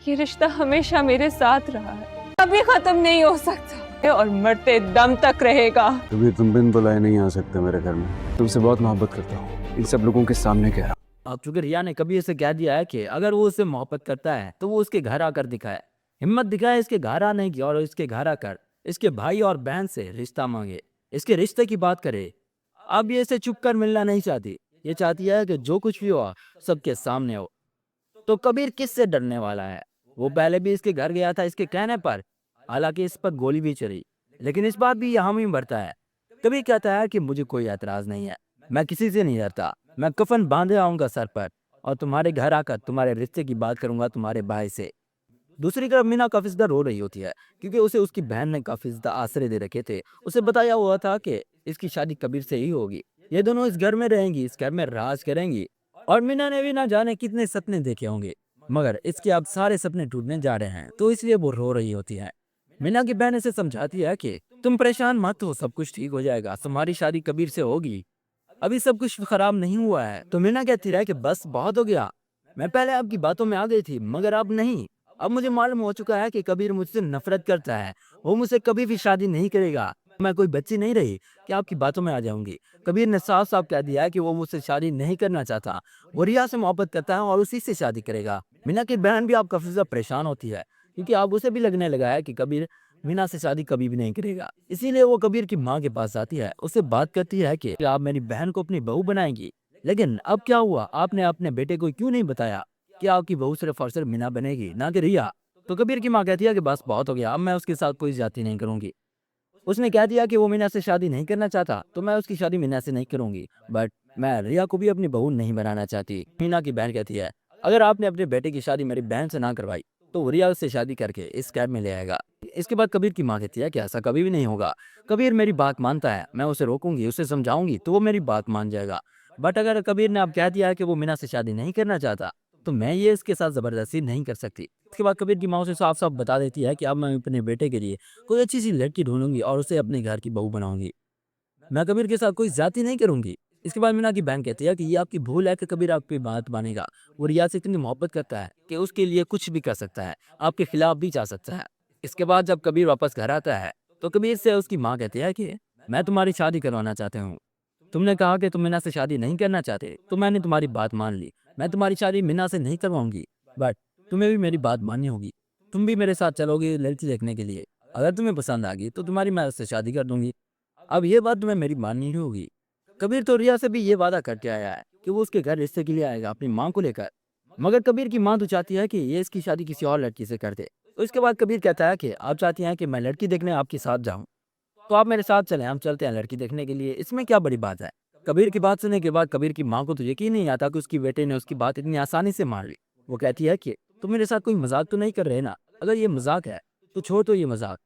ये रिश्ता हमेशा मेरे साथ रहा है, कभी खत्म नहीं हो सकता और मरते दम तक रहेगा। कभी तुम बिन बुलाए नहीं आ सकते मेरे घर में। तुमसे बहुत मोहब्बत करता हूँ, इन सब लोगों के सामने कह रहा हूँ। अब चूंकि रिया ने कभी इसे कह दिया है कि अगर वो उससे मोहब्बत करता है तो वो उसके घर आकर दिखाए, हिम्मत दिखाए इसके घर आने की, और इसके घर आकर इसके भाई और बहन से रिश्ता मांगे, इसके रिश्ते की बात करे। अब ये इसे चुप कर मिलना नहीं चाहती, ये चाहती है कि जो कुछ भी हुआ सबके सामने हो। तो कबीर किससे डरने वाला है? वो पहले भी इसके घर गया था इसके कहने पर, हालांकि इस पर गोली भी चली, लेकिन इस बार भी ये हामी भरता है। कबीर कहता है कि मुझे कोई एतराज नहीं है, मैं किसी से नहीं डरता, मैं कफन बांधे आऊंगा सर पर और तुम्हारे घर आकर तुम्हारे रिश्ते की बात करूंगा तुम्हारे भाई से। दूसरी तरफ मीना काफी ज्यादा रो रही होती है, क्योंकि उसे उसकी बहन ने काफी ज्यादा आश्रय दे रखे थे। उसे बताया हुआ था कि इसकी शादी कबीर से ही होगी, ये दोनों इस घर में रहेंगी, इस घर में राज करेंगी। और मीना ने भी ना जाने कितने सपने देखे होंगे, मगर इसके अब सारे सपने टूटने जा रहे हैं, तो इसलिए वो रो रही होती है। मीना की बहन इसे समझाती है कि तुम परेशान मत हो, सब कुछ ठीक हो जाएगा, तुम्हारी शादी कबीर से होगी, अभी सब कुछ खराब नहीं हुआ है। तो मीना कहती है कि बस बहुत हो गया, मैं पहले आपकी बातों में आ गई थी मगर अब नहीं, अब मुझे मालूम हो चुका है कि कबीर मुझसे नफरत करता है, वो मुझसे कभी भी शादी नहीं करेगा। मैं कोई बच्ची नहीं रही कि आपकी बातों में आ जाऊंगी। कबीर ने साफ साफ कह दिया है कि वो मुझसे शादी नहीं करना चाहता, वो रिया से मोहब्बत करता है और उसी से शादी करेगा। मीना की बहन भी आप काफी ज्यादा परेशान होती है, क्योंकि आप उसे भी लगने लगा है कि कबीर मीना से शादी कभी भी नहीं करेगा। इसीलिए वो कबीर की माँ के पास आती है, उससे बात करती है कि आप मेरी बहन को अपनी बहू बनाएंगी, लेकिन अब क्या हुआ, आपने अपने बेटे को क्यों नहीं बताया कि आपकी बहू सिर्फ और सिर्फ मीना बनेगी, ना कि रिया। तो कबीर की माँ कहती है कि बस बहुत हो गया, अब मैं उसके साथ कोई ज्यादती नहीं करूंगी। उसने कह दिया कि वो मीना से शादी नहीं करना चाहता, तो मैं उसकी शादी मीना से नहीं करूंगी, बट मैं रिया को भी अपनी बहू नहीं बनाना चाहती। मीना की बहन कहती है अगर आपने अपने बेटे की शादी मेरी बहन से ना करवाई तो वो रिया से शादी करके इस कैब में ले आएगा। इसके बाद कबीर की माँ कहती है कि ऐसा कभी भी नहीं होगा, कबीर मेरी बात मानता है, मैं उसे रोकूंगी, उसे समझाऊंगी तो वो मेरी बात मान जाएगा। बट अगर कबीर ने अब कह दिया है कि वो मीना से शादी नहीं करना चाहता, तो मैं ये इसके साथ जबरदस्ती नहीं कर सकती। इसके बाद कबीर की माँ उसे साफ साफ बता देती है कि अब मैं अपने बेटे के लिए कोई अच्छी सी लड़की ढूंढूंगी और उसे अपने घर की बहू बनाऊंगी, मैं कबीर के साथ कोई ज्यादती नहीं करूंगी। इसके बाद मीना की बहन कहती है कि ये आपकी भूल है कि कबीर आपकी बात मानेगा, वो रिया से इतनी मोहब्बत करता है कि उसके लिए कुछ भी कर सकता है, आपके खिलाफ भी जा सकता है। इसके बाद जब कबीर वापस घर आता है तो कबीर से उसकी माँ कहती है कि मैं तुम्हारी शादी करवाना चाहती हूँ, तुमने कहा कि तुम मीना से शादी नहीं करना चाहते, तो मैंने तुम्हारी बात मान ली, मैं तुम्हारी शादी मीना से नहीं करवाऊंगी, बट तुम्हें भी मेरी बात माननी होगी, तुम भी मेरे साथ चलोगे लड़की देखने के लिए, अगर तुम्हें पसंद आ गई तो तुम्हारी मैं उससे शादी कर दूंगी। अब ये बात तुम्हें मेरी माननी ही होगी। कबीर तो रिया से भी ये वादा करके आया है कि वो उसके घर रिश्ते के लिए आएगा अपनी माँ को लेकर, मगर कबीर की माँ तो चाहती है कि ये इसकी शादी किसी और लड़की से कर दे। तो इसके बाद कबीर कहता है कि आप चाहती हैं कि मैं लड़की देखने आपके साथ जाऊं, तो आप मेरे साथ चलें, हम चलते हैं लड़की देखने के लिए, इसमें क्या बड़ी बात है। कबीर की बात सुनने के बाद कबीर की माँ को तो यकीन नहीं आता कि उसकी बेटे ने उसकी बात इतनी आसानी से मान ली। वो कहती है कि तुम मेरे साथ कोई मजाक तो नहीं कर रहे ना, अगर ये मजाक है तो छोड़ दो ये मजाक।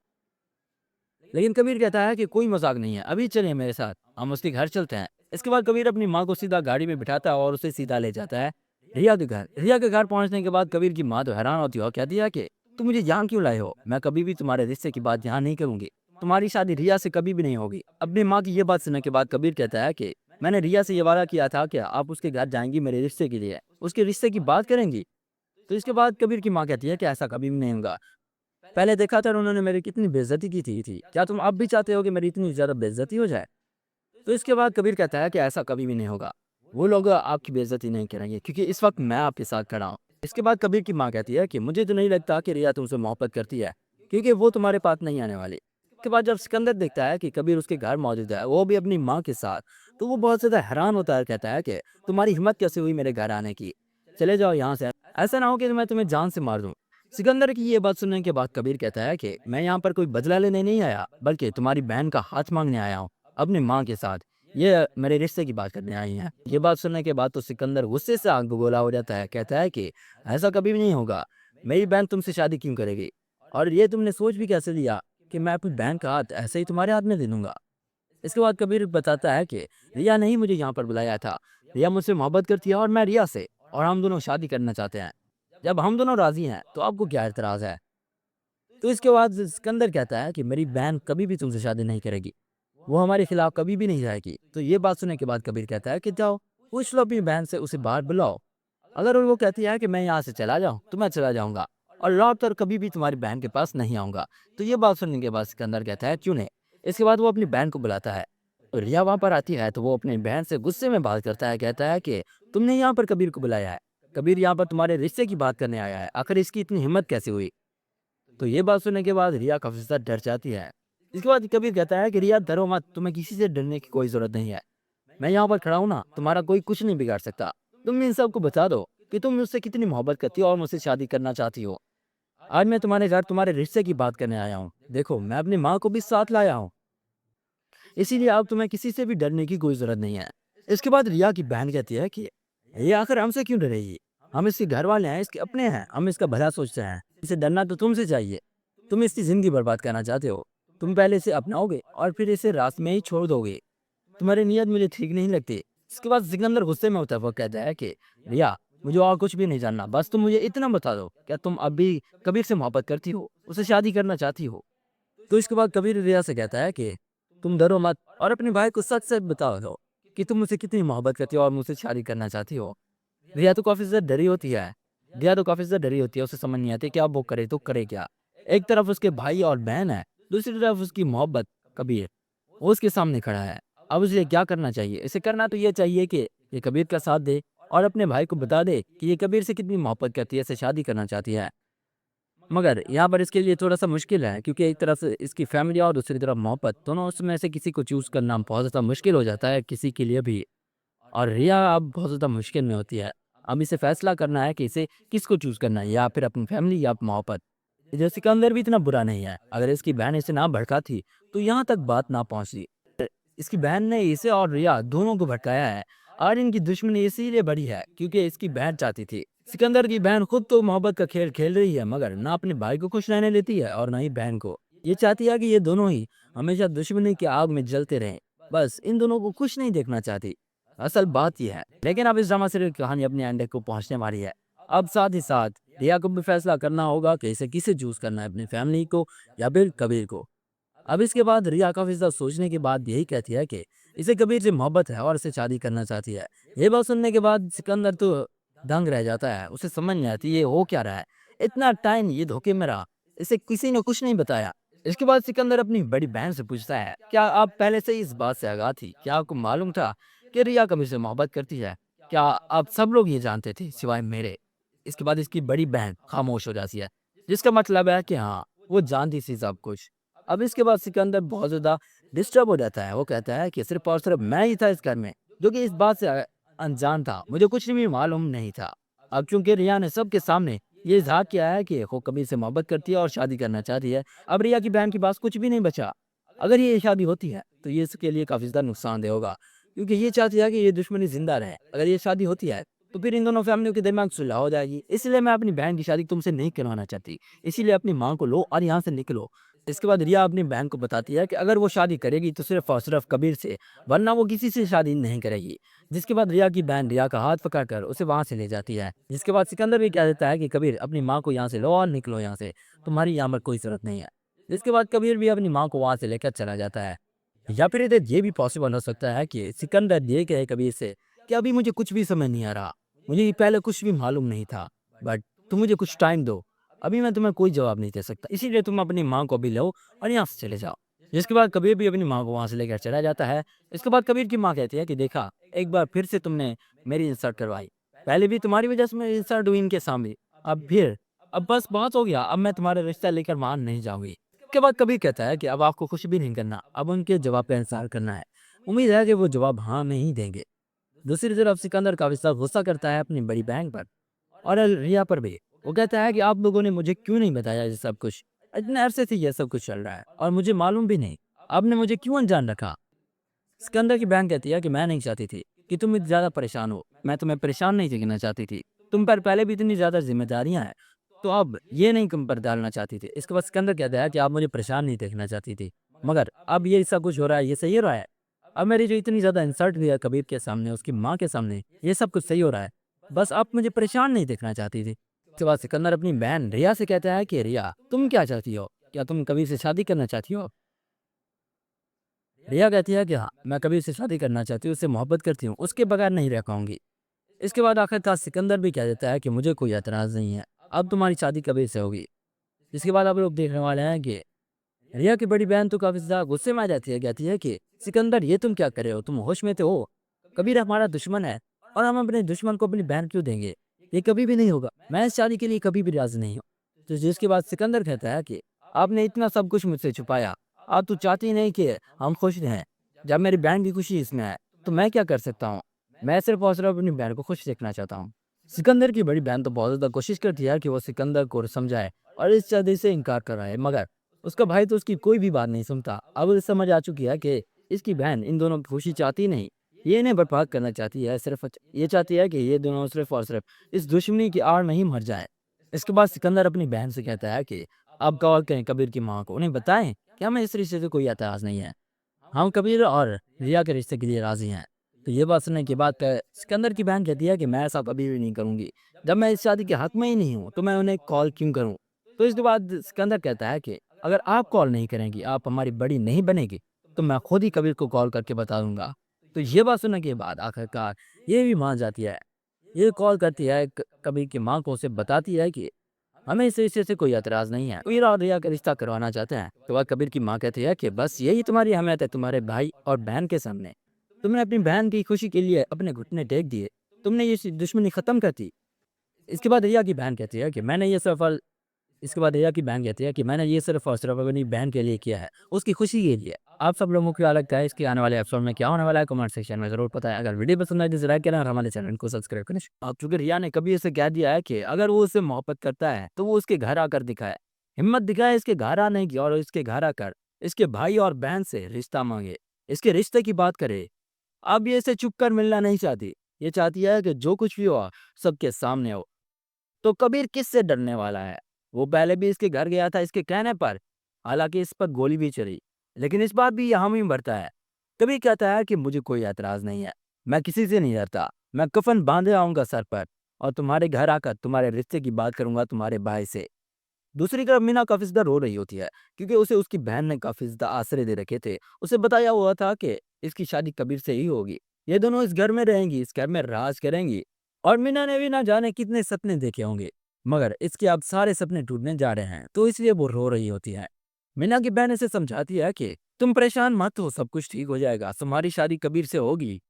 लेकिन कबीर कहता है कि कोई मजाक नहीं है, अभी चलिए मेरे साथ, हम उसके घर चलते हैं। इसके बाद कबीर अपनी माँ को सीधा गाड़ी में बिठाता है और उसे सीधा ले जाता है रिया के घर। रिया के घर पहुंचने के बाद कबीर की माँ तो हैरान होती है और कहती है कि तुम मुझे यहाँ क्यों लाए हो, मैं कभी भी तुम्हारे रिश्ते की बात यहाँ नहीं करूंगी, तुम्हारी शादी रिया से कभी भी नहीं होगी। अपनी माँ की ये बात सुनने के बाद कबीर कहता है कि मैंने रिया से ये वादा किया था कि आप उसके घर जाएंगी मेरे रिश्ते के लिए, उसके रिश्ते की बात करेंगी। तो इसके बाद कबीर की माँ कहती है कि ऐसा कभी भी नहीं होगा, पहले देखा था उन्होंने मेरी कितनी बेइज्जती की थी, क्या तुम अब भी चाहते हो कि मेरी इतनी ज्यादा बेइज्जती हो जाए। तो इसके बाद कबीर कहता है कि ऐसा कभी भी नहीं होगा, वो लोग आपकी बेइज्जती नहीं करेंगे क्योंकि इस वक्त मैं आपके साथ खड़ा हूँ। इसके बाद कबीर की माँ कहती है कि मुझे तो नहीं लगता कि रिया तुमसे मोहब्बत करती है, क्योंकि वो तुम्हारे पास नहीं आने वाली। इसके बाद जब सिकंदर देखता है कि कबीर उसके घर मौजूद है, वो भी अपनी माँ के साथ, तो वो बहुत ज्यादा हैरान होता है, कहता है कि तुम्हारी हिम्मत कैसे हुई मेरे घर आने की, चले जाओ यहाँ से, ऐसा ना हो कि मैं तुम्हें जान से मार दूं। सिकंदर की ये बात सुनने के बाद कबीर कहता है कि मैं यहाँ पर कोई बदला लेने नहीं आया, बल्कि तुम्हारी बहन का हाथ मांगने आया हूँ अपनी माँ के साथ, ये मेरे रिश्ते की बात करने आई है। ये बात सुनने के बाद तो सिकंदर गुस्से से आग बबूला हो जाता है, कहता है कि ऐसा कभी भी नहीं होगा, मेरी बहन तुमसे शादी क्यों करेगी, और ये तुमने सोच भी कैसे लिया कि मैं अपनी बहन का हाथ ऐसे ही तुम्हारे हाथ में दे दूंगा। इसके बाद कबीर बताता है कि रिया ने ही मुझे यहाँ पर बुलाया था, रिया मुझसे मोहब्बत करती है और मैं रिया से, और हम दोनों शादी करना चाहते हैं, जब हम दोनों राजी हैं तो आपको क्या एतराज है। तो इसके बाद सिकंदर कहता है कि मेरी बहन कभी भी तुमसे शादी नहीं करेगी, वो हमारे खिलाफ कभी भी नहीं जाएगी। तो ये बात सुनने के बाद कबीर कहता है कि जाओ पूछ लो अपनी बहन से, उसे बाहर बुलाओ, अगर वो कहती है कि मैं यहाँ से चला जाऊँ तो मैं चला जाऊंगा, और लौट कर कभी भी तुम्हारी बहन के पास नहीं आऊँगा। तो ये बात सुनने के बाद सिकंदर कहता है क्यों नहीं? इसके बाद वो अपनी बहन को बुलाता है। तो रिया वहाँ पर आती है तो वो अपनी बहन से गुस्से में बात करता है, कहता है कि तुमने यहाँ पर कबीर को बुलाया है, कबीर यहाँ पर तुम्हारे रिश्ते की बात करने आया है, आखिर इसकी इतनी हिम्मत कैसे हुई? तो ये बात सुनने के बाद रिया काफ़ी ज़्यादा डर जाती है। इसके बाद कबीर कहता है कि रिया डरो मत, तुम्हें किसी से डरने की कोई ज़रूरत नहीं है। मैं यहाँ पर खड़ा हूँ ना, तुम्हारा कोई कुछ नहीं बिगाड़ सकता। तुम इन सबको बता दो कि तुम मुझसे कितनी मोहब्बत करती हो और मुझसे शादी करना चाहती हो। आज मैं तुम्हारे घर तुम्हारे रिश्ते की बात करने आया हूँ। देखो मैं अपनी माँ को भी साथ लाया हूँ, इसीलिए अब तुम्हें किसी से भी डरने की कोई ज़रूरत नहीं है। इसके बाद रिया की बहन कहती है कि ये आखिर हमसे क्यों डरेगी? हम इसके घर वाले हैं, इसके अपने हैं, हम इसका भला सोचते हैं। इसे डरना तो तुमसे चाहिए। तुम इसकी ज़िंदगी बर्बाद करना चाहते हो। तुम पहले इसे अपनाओगे और फिर इसे रास्ते में ही छोड़ दोगे। तुम्हारी नीयत मुझे ठीक नहीं लगती। इसके बाद सिकंदर गुस्से में होता है, वो कहता है कि रिया मुझे और कुछ भी नहीं जानना, बस तुम मुझे इतना बता दो, क्या तुम अब भी कबीर से मोहब्बत करती हो, उसे शादी करना चाहती हो? तो इसके बाद कबीर रिया से कहता है कि तुम डरो मत और अपने भाई को सच सच बता दो कि तुम मुझसे कितनी मोहब्बत करती हो और मुझसे शादी करना चाहती हो। रिया तो काफ़ी ज़्यादा डरी होती है। रिया तो काफ़ी ज़्यादा डरी होती है, उसे समझ नहीं आती कि अब वो करे तो करे क्या। एक तरफ उसके भाई और बहन है, दूसरी तरफ उसकी मोहब्बत कबीर, वो उसके सामने खड़ा है। अब उसे क्या करना चाहिए? इसे करना तो ये चाहिए कि ये कबीर का साथ दे और अपने भाई को बता दे कि ये कबीर से कितनी मोहब्बत करती है, इसे शादी करना चाहती है। मगर यहाँ पर इसके लिए थोड़ा-सा मुश्किल है, क्योंकि एक तरफ से इसकी फैमिली और दूसरी तरफ मोहब्बत, दोनों उसमें से किसी को चूज़ करना बहुत ज़्यादा मुश्किल हो जाता है किसी के लिए भी। और रिया अब बहुत ज़्यादा मुश्किल में होती है। अब इसे फैसला करना है कि इसे किसको चूज़ करना है, या फिर अपनी फैमिली या मोहब्बत। इधर सिकंदर भी इतना बुरा नहीं है, अगर इसकी बहन इसे ना भड़काती तो यहाँ तक बात ना पहुँचती। इसकी बहन ने इसे और रिया दोनों को भड़काया है और इनकी दुश्मनी इसीलिए बढ़ी है क्योंकि इसकी बहन चाहती थी। सिकंदर की बहन खुद तो मोहब्बत का खेल खेल रही है, मगर ना अपने भाई को खुश रहने देती है और ना ही बहन को। ये चाहती है कि ये दोनों ही हमेशा दुश्मनी की आग में जलते रहें। बस इन दोनों को खुश नहीं देखना चाहती। असल बात यह है। लेकिन अब इस ड्रामा सीरियल की कहानी अपने एंड को पहुंचने वाली है। अब साथ ही साथ रिया को भी फैसला करना होगा कि इसे किसे चूज करना है, अपनी फैमिली को या फिर कबीर को। अब इसके बाद रिया काफी ज्यादा सोचने के बाद यही कहती है कि इसे कबीर से मोहब्बत है और इसे शादी करना चाहती है। ये बात सुनने के बाद सिकंदर तो दंग रह जाता है, उसे समझ नहीं आती ये हो क्या रहा है। इतना टाइम ये धोखे में रहा, इसे किसी ने कुछ नहीं बताया। इसके बाद सिकंदर अपनी बड़ी बहन से पूछता है, क्या आप पहले से ही इस बात से आगाह थी? क्या आपको मालूम था कि रिया कबीर से मोहब्बत करती है? क्या आप सब लोग ये जानते थे सिवाय मेरे? इसके बाद इसकी बड़ी बहन खामोश हो जाती है, जिसका मतलब है कि हाँ, वो जानती थी सब कुछ। अब इसके बाद सिकंदर बहुत ज़्यादा डिस्टर्ब हो जाता है। वो कहता है कि सिर्फ और सिर्फ मैं ही था इस घर में जो कि इस बात से अनजान था, मुझे कुछ भी मालूम नहीं था। अब चूंकि रिया ने सबके सामने ये इजहार किया है कि वो कबीर से मोहब्बत करती है और शादी करना चाहती है, अब रिया की बहन के पास कुछ भी नहीं बचा। अगर ये शादी होती है तो ये इसके लिए काफ़ी ज़्यादा नुकसानदेह होगा, क्योंकि ये चाहती है कि ये दुश्मनी जिंदा रहे। अगर ये शादी होती है तो फिर इन दोनों फैमिलियों के दिमाग सुलह हो जाएगी। इसलिए मैं अपनी बहन की शादी तुमसे नहीं करवाना चाहती, इसीलिए अपनी माँ को लो और यहाँ से निकलो। इसके बाद रिया अपनी बहन को बताती है कि अगर वो शादी करेगी तो सिर्फ और सिर्फ कबीर से, वरना वो किसी से शादी नहीं करेगी। जिसके बाद रिया की बहन रिया का हाथ पकड़कर उसे वहां से ले जाती है। जिसके बाद सिकंदर भी कह देता है कि कबीर अपनी माँ को यहाँ से लो और निकलो यहाँ से, तुम्हारी यहाँ पर कोई जरूरत नहीं है। जिसके बाद कबीर भी अपनी माँ को वहां से लेकर चला जाता है। या फिर इधर ये भी पॉसिबल हो सकता है कि सिकंदर ये कहे कबीर से कि अभी मुझे कुछ भी समझ नहीं आ रहा, मुझे पहले कुछ भी मालूम नहीं था, बट तुम मुझे कुछ टाइम दो, अभी मैं तुम्हें कोई जवाब नहीं दे सकता, इसीलिए तुम अपनी माँ को भी लो और यहाँ से चले जाओ। जिसके बाद कबीर भी अपनी माँ को वहाँ से लेकर चला जाता है। इसके बाद कबीर की माँ कहती है कि देखा, एक बार फिर से तुमने मेरी इंसल्ट करवाई, पहले भी तुम्हारी वजह से मैं इंसल्ट हुई इनके सामने, अब बस बहुत हो गया, अब मैं तुम्हारा रिश्ता लेकर वहाँ नहीं जाऊंगी। इसके बाद कबीर कहता है कि अब आपको कुछ भी नहीं करना, अब उनके जवाब पे इंतजार करना है। उम्मीद है कि वो जवाब हाँ नहीं देंगे। दूसरी तरफ सिकंदर काफी ज्यादा गुस्सा करता है अपनी बड़ी बहन पर और रिया पर भी। वो कहता है कि आप लोगों ने मुझे क्यों नहीं बताया ये सब कुछ, इतने अरसे से ये सब कुछ चल रहा है और मुझे मालूम भी नहीं, आपने मुझे क्यों अनजान रखा? सिकंदर की बहन कहती है कि मैं नहीं चाहती थी कि तुम इतनी ज्यादा परेशान हो, मैं तुम्हें परेशान नहीं देखना चाहती थी, तुम पर पहले भी इतनी ज्यादा जिम्मेदारियां हैं, तो अब ये नहीं तुम पर डालना चाहती थी। इसके बाद सिकंदर कहता है कि आप मुझे परेशान नहीं देखना चाहती थी, मगर अब ये सब कुछ हो रहा है, ये सही हो रहा है? अब मेरी जो इतनी ज्यादा इंसल्ट हुई है कबीर के सामने, उसकी माँ के सामने, ये सब कुछ सही हो रहा है, बस आप मुझे परेशान नहीं देखना चाहती थी। इसके बाद सिकंदर अपनी बहन रिया से कहता है कि रिया तुम क्या चाहती हो, क्या तुम कबीर से शादी करना चाहती हो? रिया कहती है कि हाँ, मैं कबीर से शादी करना चाहती हूँ, उससे मोहब्बत करती हूँ, उसके बगैर नहीं रह पाऊंगी। इसके बाद आखिरकार सिकंदर भी कह देता है कि मुझे कोई एतराज़ नहीं है, अब तुम्हारी शादी कबीर से होगी। जिसके बाद आप लोग देखने वाले हैं कि रिया की बड़ी बहन तो काफी ज्यादा गुस्से में आ जाती है, कहती है कि सिकंदर ये तुम क्या कर रहे हो, तुम होश में तो हो। कबीर हमारा दुश्मन है और हम अपने दुश्मन को अपनी बहन क्यों देंगे, ये कभी भी नहीं होगा, मैं इस शादी के लिए कभी भी राजी नहीं हूँ। तो जिसके बाद सिकंदर कहता है कि आपने इतना सब कुछ मुझसे छुपाया, आप तो चाहती नहीं कि हम खुश रहें, जब मेरी बहन की खुशी इसमें है तो मैं क्या कर सकता हूँ, मैं सिर्फ और सिर्फ अपनी बहन को खुश देखना चाहता हूँ। सिकंदर की बड़ी बहन तो बहुत ज्यादा कोशिश करती है कि वो सिकंदर को समझाए और इस शादी से इनकार कराए, मगर उसका भाई तो उसकी कोई भी बात नहीं सुनता। अब उसे समझ आ चुकी है कि इसकी बहन इन दोनों की खुशी चाहती नहीं, ये इन्हें बर्बाद करना चाहती है, सिर्फ ये चाहती है कि ये दोनों सिर्फ और सिर्फ इस दुश्मनी की आड़ में ही मर जाए। इसके बाद सिकंदर अपनी बहन से कहता है कि आप कॉल करें कबीर की माँ को, उन्हें बताएं कि हमें इस रिश्ते से कोई एतराज नहीं है, हम कबीर और रिया के रिश्ते के लिए राजी हैं। तो ये बात सुनने के बाद सिकंदर की बहन कहती है कि मैं ऐसा कभी भी नहीं करूंगी, जब मैं इस शादी के हक में ही नहीं हूँ तो मैं उन्हें कॉल क्यों करूँ। तो इसके बाद सिकंदर कहता है कि अगर आप कॉल नहीं करेंगी, आप हमारी बड़ी नहीं बनेगी, तो मैं खुद ही कबीर को कॉल करके बता दूंगा। तो ये बात सुनने के बाद आखिरकार ये भी मान जाती है, ये कॉल करती है कबीर की माँ को, उसे बताती है कि हमें इस रिश्ते से कोई एतराज नहीं है, कबीर और रिया का रिश्ता करवाना चाहते हैं। तो वह कबीर की माँ कहती है कि बस यही तुम्हारी अहमियत है तुम्हारे भाई और बहन के सामने, तुमने अपनी बहन की खुशी के लिए अपने घुटने टेक दिए, तुमने ये दुश्मनी खत्म कर दी। इसके बाद रिया की बहन कहती है कि मैंने ये सफल इसके बाद रिया की बहन कहती है कि मैंने ये सिर्फ और सिर्फ अपनी बहन के लिए किया है, उसकी खुशी के लिए। आप सब लोगों को क्या लगता है इसके आने वाले एपिसोड में क्या होने वाला है, कमेंट सेक्शन में जरूर बताएं। अगर वीडियो पसंद आए तो लाइक करें और हमारे चैनल को सब्सक्राइब करें। अब चूंकि रिया ने कभी इसे कह दिया है कि अगर वो उससे मोहब्बत करता है तो वो उसके घर आकर दिखाए, हिम्मत दिखाए, इसके घर आने की और इसके घर आकर इसके भाई और बहन से रिश्ता मांगे, इसके रिश्ते की बात करे। अब ये इसे चुप कर मिलना नहीं चाहती, ये चाहती है कि जो कुछ भी हुआ सबके सामने हो। तो कबीर किससे डरने वाला है, वो पहले भी इसके घर गया था इसके कहने पर, हालांकि इस पर गोली भी चली, लेकिन इस बार भी यहाँ ही बढ़ता है। कबीर कहता है कि मुझे कोई ऐतराज नहीं है, मैं किसी से नहीं डरता, मैं कफन बांधे आऊंगा सर पर और तुम्हारे घर आकर तुम्हारे रिश्ते की बात करूंगा तुम्हारे भाई से। दूसरी तरफ मीना काफी ज्यादा रो रही होती है, क्योंकि उसे उसकी बहन ने काफी ज्यादा आश्रय दे रखे थे। उसे बताया हुआ था कि इसकी शादी कबीर से ही होगी, ये दोनों इस घर में रहेंगी, इस घर में राज करेंगी। और मीना ने भी ना जाने कितने सपने देखे होंगे, मगर इसके अब सारे सपने टूटने जा रहे हैं, तो इसलिए वो रो रही होती है। मीना की बहन इसे समझाती है कि तुम परेशान मत हो, सब कुछ ठीक हो जाएगा, तुम्हारी शादी कबीर से होगी,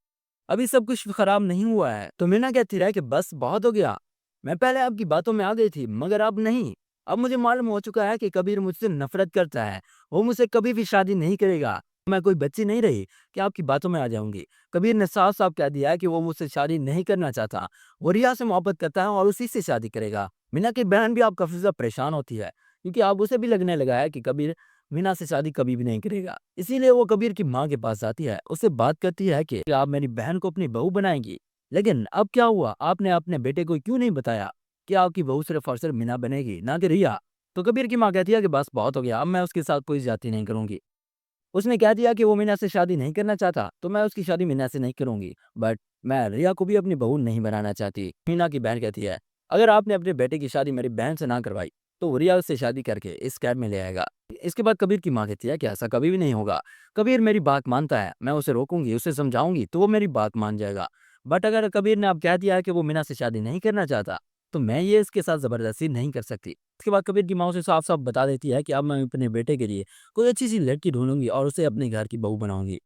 अभी सब कुछ खराब नहीं हुआ है। तो मीना कहती रहे कि बस बहुत हो गया, मैं पहले आपकी बातों में आ गई थी मगर अब नहीं, अब मुझे मालूम हो चुका है कि कबीर मुझसे नफरत करता है, वो मुझसे कभी भी शादी नहीं करेगा, मैं कोई बच्ची नहीं रही कि आपकी बातों में आ जाऊंगी। कबीर ने साफ साफ कह दिया है कि वो मुझसे शादी नहीं करना चाहता, वो रिया से मोहब्बत करता है और उसी से शादी करेगा। मीना की बहन भी आप काफी ज्यादा परेशान होती है, क्योंकि अब उसे भी लगने लगा है कि कबीर मीना से शादी कभी भी नहीं करेगा। इसीलिए वो कबीर की माँ के पास जाती है, उससे बात करती है कि आप मेरी बहन को अपनी बहू बनाएंगी, लेकिन अब क्या हुआ, आपने अपने बेटे को क्यों नहीं बताया कि आपकी बहू सिर्फ और सिर्फ मीना बनेगी, ना कि रिया। तो कबीर की माँ कहती है कि बस बहुत हो गया, अब मैं उसके साथ कोई ज्यादती नहीं करूंगी। उसने कह दिया कि वो मीना से शादी नहीं करना चाहता, तो मैं उसकी शादी मीना से नहीं करूंगी, बट मैं रिया को भी अपनी बहू नहीं बनाना चाहती। मीना की बहन कहती है अगर आपने अपने बेटे की शादी मेरी बहन से ना करवाई तो वो रिया से शादी करके इस कैब में ले आएगा। इसके बाद कबीर की माँ कहती है कि ऐसा कभी भी नहीं होगा, कबीर मेरी बात मानता है, मैं उसे रोकूंगी, उसे समझाऊंगी तो वो मेरी बात मान जाएगा। बट अगर कबीर ने अब कह दिया है कि वो मीना से शादी नहीं करना चाहता, तो मैं ये इसके साथ जबरदस्ती नहीं कर सकती। इसके बाद कबीर की माँ उसे साफ साफ बता देती है कि अब मैं अपने बेटे के लिए कोई अच्छी सी लड़की ढूंढूंगी और उसे अपने घर की बहू बनाऊंगी,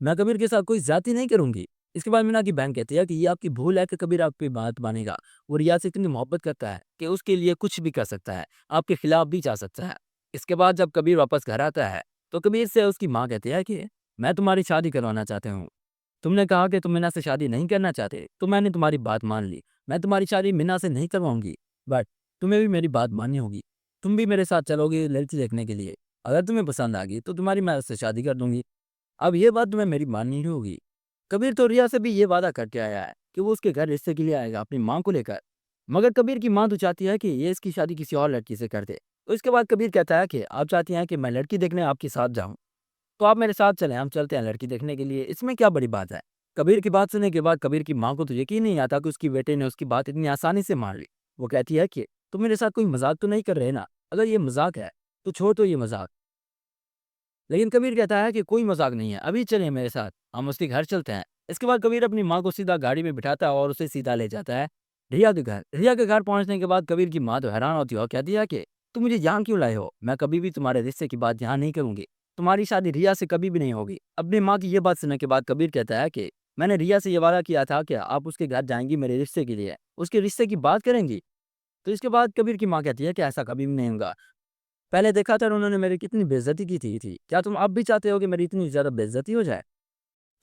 मैं कबीर के साथ कोई ज्यादती नहीं करूंगी। इसके बाद मीना की बहन कहती है कि ये आपकी भूल है कि कबीर आपकी बात मानेगा, वो रिया से इतनी मोहब्बत करता है कि उसके लिए कुछ भी कर सकता है, आपके खिलाफ भी जा सकता है। इसके बाद जब कबीर वापस घर आता है तो कबीर से उसकी माँ कहती है कि मैं तुम्हारी शादी करवाना चाहते हूँ, तुमने कहा कि तुम मीना से शादी नहीं करना चाहते, तो मैंने तुम्हारी बात मान ली, मैं तुम्हारी शादी मीना से नहीं करवाऊंगी, बट तुम्हें भी मेरी बात माननी होगी, तुम भी मेरे साथ चलोगे लड़की देखने के लिए, अगर तुम्हें पसंद आ गई तो तुम्हारी मैं उससे शादी कर दूंगी। अब ये बात तुम्हें मेरी माननी ही होगी। कबीर तो रिया से भी ये वादा करके आया है कि वो उसके घर रिश्ते के लिए आएगा अपनी माँ को लेकर, मगर कबीर की माँ तो चाहती है कि ये इसकी शादी किसी और लड़की से कर दे। तो इसके बाद कबीर कहता है कि आप चाहती हैं कि मैं लड़की देखने आपके साथ जाऊं, तो आप मेरे साथ चलें, हम चलते हैं लड़की देखने के लिए, इसमें क्या बड़ी बात है। कबीर की बात सुनने के बाद कबीर की माँ को तो यकीन नहीं आता कि उसकी बेटे ने उसकी बात इतनी आसानी से मान ली। वो कहती है कि तुम मेरे साथ कोई मजाक तो नहीं कर रहे ना, अगर ये मजाक है तो छोड़ दो ये मजाक। लेकिन कबीर कहता है कि कोई मजाक नहीं है, अभी चलिए मेरे साथ, हम उसके घर चलते हैं। इसके बाद कबीर अपनी माँ को सीधा गाड़ी में बिठाता है और उसे सीधा ले जाता है रिया के घर पहुंचने के बाद कबीर की माँ तो हैरान होती है और कहती है कि तुम मुझे यहाँ क्यों लाए हो? मैं कभी भी तुम्हारे रिश्ते की बात यहाँ नहीं करूंगी। तुम्हारी शादी रिया से कभी भी नहीं होगी। अपनी माँ की ये बात सुनने के बाद कबीर कहता है कि मैंने रिया से ये वादा किया था कि आप उसके घर जाएंगी मेरे रिश्ते के लिए, उसके रिश्ते की बात करेंगी। तो इसके बाद कबीर की माँ कहती है कि ऐसा कभी भी नहीं होगा। पहले देखा था उन्होंने मेरी कितनी बेइज्जती की थी। क्या तुम अब भी चाहते हो कि मेरी इतनी ज़्यादा बेइज्जती हो जाए?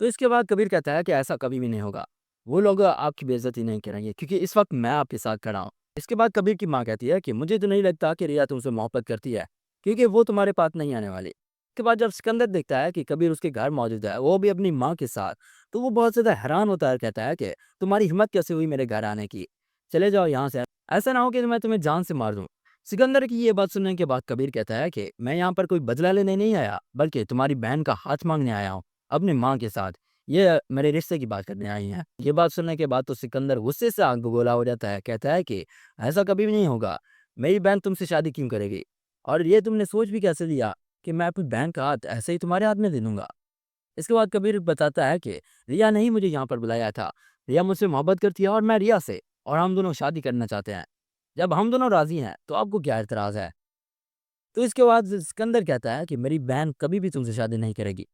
तो इसके बाद कबीर कहता है कि ऐसा कभी भी नहीं होगा। वो लोग आपकी बेइज्जती नहीं करेंगे क्योंकि इस वक्त मैं आपके साथ खड़ा हूँ। इसके बाद कबीर की माँ कहती है कि मुझे तो नहीं लगता कि रिया तुमसे मोहब्बत करती है, क्योंकि वो तुम्हारे पास नहीं आने वाली। इसके बाद जब सिकंदर देखता है कि कबीर उसके घर मौजूद है, वो भी अपनी माँ के साथ, तो वो बहुत ज़्यादा हैरान होता है और कहता है कि तुम्हारी हिम्मत कैसे हुई मेरे घर आने की? चले जाओ यहाँ से, ऐसा ना हो कि मैं तुम्हें जान से मार दूँ। सिकंदर की ये बात सुनने के बाद कबीर कहता है कि मैं यहाँ पर कोई बदला लेने नहीं आया, बल्कि तुम्हारी बहन का हाथ मांगने आया हूँ अपनी माँ के साथ। ये मेरे रिश्ते की बात करने आई हैं। ये बात सुनने के बाद तो सिकंदर गुस्से से आग बबूला हो जाता है। कहता है कि ऐसा कभी भी नहीं होगा। मेरी बहन तुमसे शादी क्यों करेगी? और ये तुमने सोच भी कैसे लिया कि मैं अपनी बहन का हाथ ऐसे ही तुम्हारे हाथ में दे दूंगा? इसके बाद कबीर बताता है कि रिया ने ही मुझे यहाँ पर बुलाया था। रिया मुझसे मोहब्बत करती है और मैं रिया से, और हम दोनों शादी करना चाहते हैं। जब हम दोनों राजी हैं तो आपको क्या एतराज़ है? तो इसके बाद सिकंदर कहता है कि मेरी बहन कभी भी तुमसे शादी नहीं करेगी,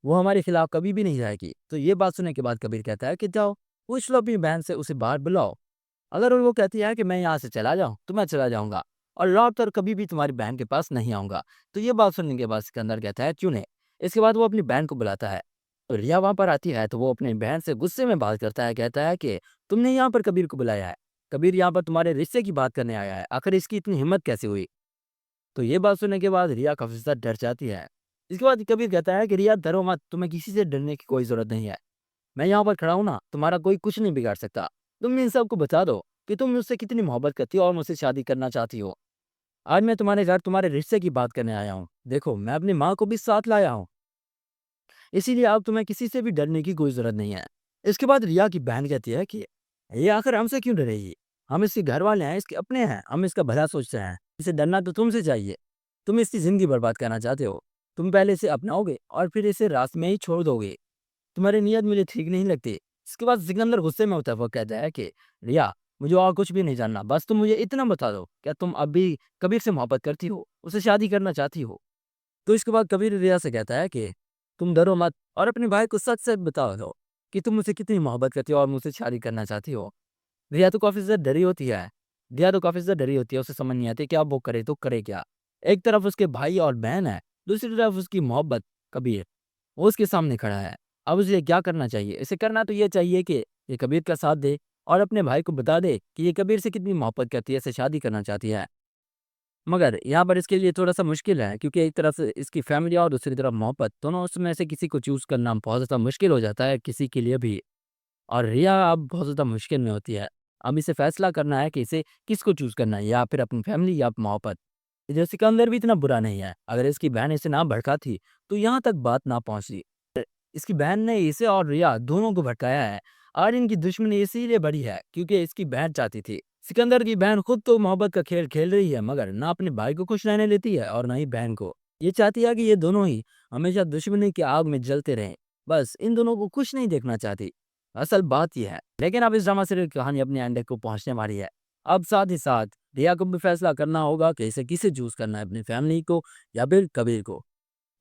वो हमारे खिलाफ कभी भी नहीं जाएगी। तो ये बात सुनने के बाद कबीर कहता है कि जाओ, पूछ लो अपनी बहन से, उसे बाहर बुलाओ। अगर वो कहती है कि मैं यहाँ से चला जाऊँ, तो मैं चला जाऊँगा और लौट कर कभी भी तुम्हारी बहन के पास नहीं आऊँगा। तो ये बात सुनने के बाद सिकंदर कहता है चुने। इसके बाद वो अपनी बहन को बुलाता है। तो रिया वहाँ पर आती है तो वो अपनी बहन से गुस्से में बात करता है, कहता है कि तुमने यहाँ पर कबीर को बुलाया है। कबीर यहाँ पर तुम्हारे रिश्ते की बात करने आया है। आखिर इसकी इतनी हिम्मत कैसे हुई? तो ये बात सुनने के बाद रिया काफ़ी ज़्यादा डर जाती है। इसके बाद कबीर कहता है कि रिया डरो मत, तुम्हें किसी से डरने की कोई ज़रूरत नहीं है। मैं यहाँ पर खड़ा हूँ ना, तुम्हारा कोई कुछ नहीं बिगाड़ सकता। तुम इन सबको बता दो कि तुम मुझसे कितनी मोहब्बत करती हो और मुझसे शादी करना चाहती हो। आज मैं तुम्हारे घर तुम्हारे रिश्ते की बात करने आया हूँ। देखो, मैं अपनी माँ को भी साथ लाया हूँ, इसीलिए अब तुम्हें किसी से भी डरने की कोई ज़रूरत नहीं है। इसके बाद रिया की बहन कहती है कि ये आखिर हमसे क्यों डरेगी? हम इसके घर वाले हैं, इसके अपने हैं, हम इसका भला सोचते हैं। इसे डरना तो तुमसे चाहिए। तुम इसकी ज़िंदगी बर्बाद करना चाहते हो। तुम पहले इसे अपनाओगे और फिर इसे रास्ते में ही छोड़ दोगे। तुम्हारी नीयत मुझे ठीक नहीं लगती। इसके बाद सिकंदर गुस्से में होता हुआ कहता है कि रिया, मुझे और कुछ भी नहीं जानना, बस तुम मुझे इतना बता दो, क्या तुम अब भी कबीर से मोहब्बत करती हो, उसे शादी करना चाहती हो? तो इसके बाद कबीर रिया से कहता है कि तुम डरो मत और अपने भाई को सच सच बता दो कि तुम मुझसे कितनी मोहब्बत करती हो और मुझसे शादी करना चाहती हो। रिया तो काफ़ी ज़्यादा डरी होती है। रिया तो काफ़ी ज़्यादा डरी होती है, उसे समझ नहीं आती कि अब वो करे तो करे क्या? एक तरफ उसके भाई और बहन है, दूसरी तरफ उसकी मोहब्बत कबीर, वो उसके सामने खड़ा है। अब उसे क्या करना चाहिए? इसे करना तो ये चाहिए कि ये कबीर का साथ दे और अपने भाई को बता दे कि ये कबीर से कितनी मोहब्बत करती है, इससे शादी करना चाहती है। मगर यहाँ पर इसके लिए थोड़ा-सा मुश्किल है, क्योंकि एक तरफ से इसकी फैमिली और दूसरी तरफ मोहब्बत, दोनों उसमें से किसी को चूज़ करना बहुत ज़्यादा मुश्किल हो जाता है किसी के लिए भी। और रिया अब बहुत ज़्यादा मुश्किल में होती है। अब इसे फैसला करना है कि इसे किसको चूज़ करना है, या फिर अपनी फैमिली या मोहब्बत। जो सिकंदर भी इतना बुरा नहीं है। अगर इसकी बहन इसे ना भड़काती तो यहाँ तक बात ना पहुँचती। इसकी बहन ने इसे और रिया दोनों को भड़काया है। और इनकी दुश्मनी इसीलिए बढ़ी है क्योंकि इसकी बहन चाहती थी। सिकंदर की बहन खुद तो मोहब्बत का खेल खेल रही है, मगर ना अपने भाई को खुश रहने देती है और ना ही बहन को। ये चाहती है कि ये दोनों ही हमेशा दुश्मनी की आग में जलते रहें। बस इन दोनों को खुश नहीं देखना चाहती। असल बात यह है। लेकिन अब इस ड्रामा सीरियल की कहानी अपने एंड को पहुंचने वाली है। अब साथ ही साथ रिया को भी फैसला करना होगा कि इसे किसे चूज करना है, अपनी फैमिली को या फिर कबीर को।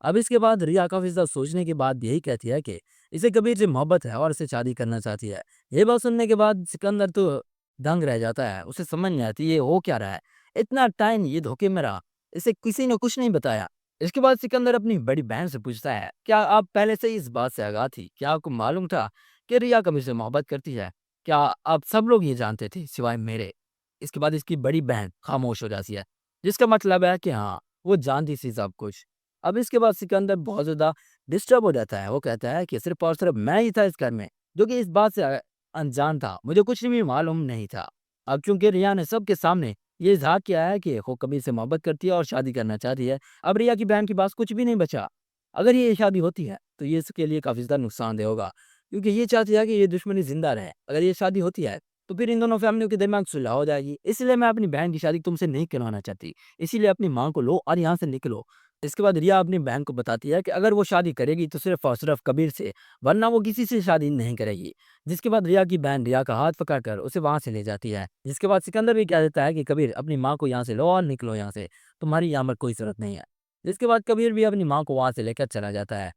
अब इसके बाद रिया काफ़ी ज़्यादा सोचने के बाद यही कहती है कि इसे कबीर से मोहब्बत है और इसे शादी करना चाहती है। ये बात सुनने के बाद सिकंदर तो दंग रह जाता है। उसे समझ नहीं आती ये हो क्या रहा है। इतना टाइम ये धोखे में रहा, इसे किसी ने कुछ नहीं बताया। इसके बाद सिकंदर अपनी बड़ी बहन से पूछता है, क्या आप पहले से ही इस बात से आगाह थी? क्या आपको मालूम था कि रिया कबीर से मोहब्बत करती है? क्या आप सब लोग ये जानते थे सिवाय मेरे? इसके बाद इसकी बड़ी बहन खामोश हो जाती है, जिसका मतलब है कि हाँ, वो जानती थी सब कुछ। अब इसके बाद सिकंदर बहुत ज़्यादा डिस्टर्ब हो जाता है। वो कहता है कि सिर्फ़ और सिर्फ़ मैं ही था इस घर में, जो कि इस बात से अनजान था। मुझे कुछ भी मालूम नहीं था। अब चूँकि रिया ने सबके सामने ये इज़हार किया है कि वो कबीर से मोहब्बत करती है और शादी करना चाहती है, अब रिया की बहन के पास कुछ भी नहीं बचा। अगर ये शादी होती है, तो ये इसके लिए काफ़ी ज़्यादा नुकसानदेह होगा, क्योंकि ये चाहती है कि ये दुश्मनी ज़िंदा रहे। अगर ये शादी होती है, तो फिर इन दोनों फैमिलियों के दिमाग सुलह हो जाएगी। इसलिए मैं अपनी बहन की शादी तुमसे नहीं करवाना चाहती। इसीलिए अपनी माँ को लो और यहाँ से निकलो। इसके बाद रिया अपनी बहन को बताती है कि अगर वो शादी करेगी तो सिर्फ और सिर्फ कबीर से, वरना वो किसी से शादी नहीं करेगी। जिसके बाद रिया की बहन रिया का हाथ पकड़कर उसे वहां से ले जाती है। जिसके बाद सिकंदर भी कह देता है कि कबीर अपनी माँ को यहाँ से लो और निकलो यहाँ से, तुम्हारी यहाँ पर कोई जरूरत नहीं है। जिसके बाद कबीर भी अपनी माँ को वहां से लेकर चला जाता है।